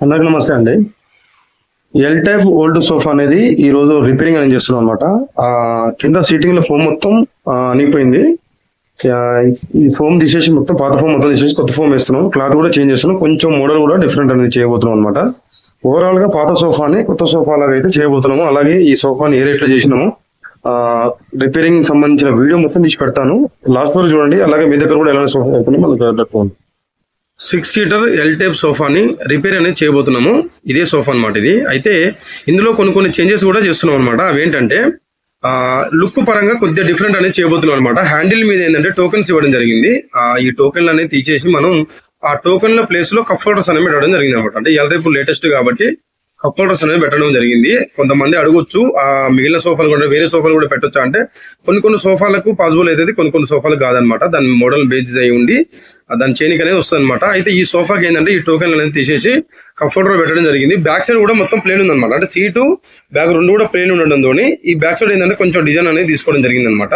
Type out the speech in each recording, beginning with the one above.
అందరికి నమస్తే అండి. ఎల్ టైప్ ఓల్డ్ సోఫా అనేది ఈ రోజు రిపేరింగ్ అనేది చేస్తున్నాం అనమాట. కింద సీటింగ్ లో ఫోమ్ మొత్తం అనిగిపోయింది. ఈ ఫోమ్ తీసేసి మొత్తం పాత ఫోమ్ మొత్తం తీసేసి కొత్త ఫోమ్ వేస్తున్నాం. క్లాత్ కూడా చేంజ్ చేస్తున్నాం. కొంచెం మోడల్ కూడా డిఫరెంట్ అనేది చేయబోతున్నాం అనమాట. ఓవరాల్ గా పాత సోఫాని కొత్త సోఫా లాగా అయితే చేయబోతున్నాము. అలాగే ఈ సోఫాని ఏ రేట్లో చేసినాము రిపేరింగ్ సంబంధించిన వీడియో మొత్తం తీసి పెడతాను. లాస్ట్ వరకు చూడండి. అలాగే మీ దగ్గర కూడా ఎలాంటి సోఫా అవుతుంది మనకు 6 సీటర్ ఎల్ టైప్ సోఫాని రిపేర్ అనేది చేయబోతున్నాము. ఇదే సోఫా అనమాట ఇది. అయితే ఇందులో కొన్ని చేంజెస్ కూడా చేస్తున్నాం అనమాట. అవేంటంటే లుక్ పరంగా కొద్దిగా డిఫరెంట్ అనేది చేయబోతున్నాం అనమాట. హ్యాండిల్ మీద ఏంటంటే టోకెన్స్ ఇవ్వడం జరిగింది. ఈ టోకెన్లు అనేది తీసేసి మనం ఆ టోకెన్ల ప్లేస్ లో కప్ హోల్డర్స్ అనేది పెట్టడం జరిగింది అనమాట. అంటే ఎల్ టైప్ లేటెస్ట్ కాబట్టి కప్ హోల్డర్స్ అనేది పెట్టడం జరిగింది. కొంతమంది అడగొచ్చు మిగిలిన సోఫాలు కూడా వేరే సోఫాలు కూడా పెట్టొచ్చా అంటే కొన్ని సోఫాలకు పాసిబుల్ అయితే కొన్ని సోఫాలకు కాదనమాట. దాని మోడల్ బేస్ అయి ఉండి దాని చైనిక్ అనేది వస్తుంది అనమాట. అయితే ఈ సోఫాకి ఏంటంటే ఈ టోకెన్ అనేది తీసేసి కప్ హోల్డర్ పెట్టడం జరిగింది. బ్యాక్ సైడ్ కూడా మొత్తం ప్లేన్ ఉంది అనమాట. అంటే సీటు బ్యాక్ రెండు కూడా ప్లేన్ ఉండడంతో ఈ బ్యాక్ సైడ్ ఏంటంటే కొంచెం డిజైన్ అనేది తీసుకోవడం జరిగింది అనమాట.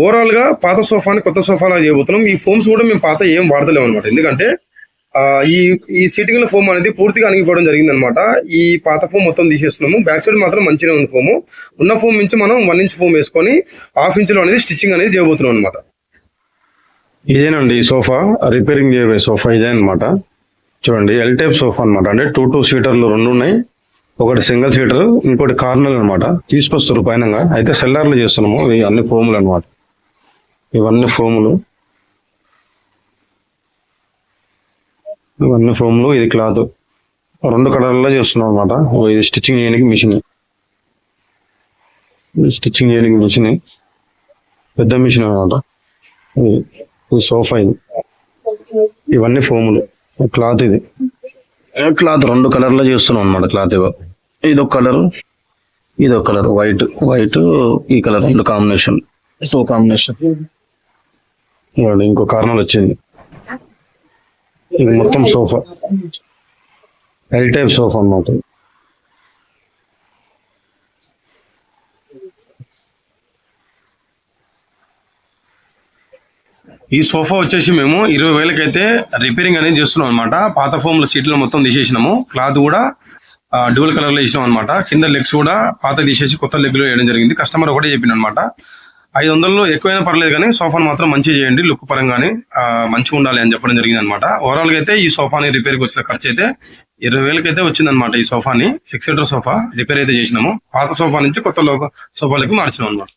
ఓవరాల్ గా పాత సోఫాని కొత్త సోఫాలా చేయబోతున్నాం. ఈ ఫోమ్స్ కూడా మేము పాత ఏం వాడతలేము అనమాట. ఎందుకంటే ఈ సీటింగ్ లో ఫోమ్ అనేది పూర్తిగా అణిగిపోవడం జరిగింది అనమాట. ఈ పాత ఫోమ్ మొత్తం తీసేస్తున్నాము. బ్యాక్ సైడ్ మాత్రం మంచిగా ఉంది ఫోమ్. ఉన్న ఫోమ్ నుంచి మనం 1 ఇంచ్ ఫోమ్ వేసుకొని 1/2 ఇంచులో అనేది స్టిచ్చింగ్ అనేది చేయబోతున్నాం అనమాట. ఇదేనండి ఈ సోఫా రిపేరింగ్ చేయబోయే సోఫా ఇదే అనమాట. చూడండి ఎల్ టైప్ సోఫా అనమాట. అంటే 2 సీటర్లు 2 ఉన్నాయి. ఒకటి సింగిల్ సీటర్, ఇంకోటి కార్నర్ అనమాట. తీసుకొస్తారు పైనంగా. అయితే సెల్లార్లు చేస్తున్నాము. ఇవి అన్ని ఫోములు అనమాట. ఇవన్నీ ఫోములు ఇది క్లాత్ 2 కలర్లో చేస్తున్నాం అనమాట. ఇది స్టిచ్చింగ్ చేయడానికి మిషన్, పెద్ద మిషన్ అనమాట. ఇది సోఫా, ఇవన్నీ ఫోములు. క్లాత్ ఇది క్లాత్ 2 కలర్లో చేస్తున్నాం అనమాట. క్లాత్ ఇదొక కలర్ వైట్ ఈ కలర్ 2 కాంబినేషన్. ఇంకో కార్నర్ వచ్చింది. ఇది మొత్తం సోఫా ఎల్ టైప్ సోఫా అన్నమాట. ఈ సోఫా వచ్చేసి మేము 20,000కి అయితే రిపేరింగ్ అనేది చేస్తున్నాం అనమాట. పాత ఫోమ్ల సీట్లు మొత్తం తీసేసినాము. క్లాత్ కూడా డ్యూల్ కలర్ లో వేసినాం అనమాట. కింద లెగ్స్ కూడా పాత తీసేసి కొత్త లెగ్ లో వేయడం జరిగింది. కస్టమర్ ఒకటే చెప్పిన అనమాట. 500లో ఎక్కువైనా పర్లేదు కానీ సోఫాను మాత్రం మంచిగా చేయండి, లుక్ పరంగానే మంచిగా ఉండాలి అని చెప్పడం జరిగింది అనమాట. ఓవరాల్ గా అయితే ఈ సోఫాని రిపేర్కి వచ్చిన ఖర్చు అయితే 20,000కి అయితే వచ్చిందనమాట. ఈ సోఫాని 6 సీటర్ సోఫా రిపేర్ అయితే చేసినాము. పాత సోఫా నుంచి కొత్త సోఫాలకి మార్చినాం అనమాట.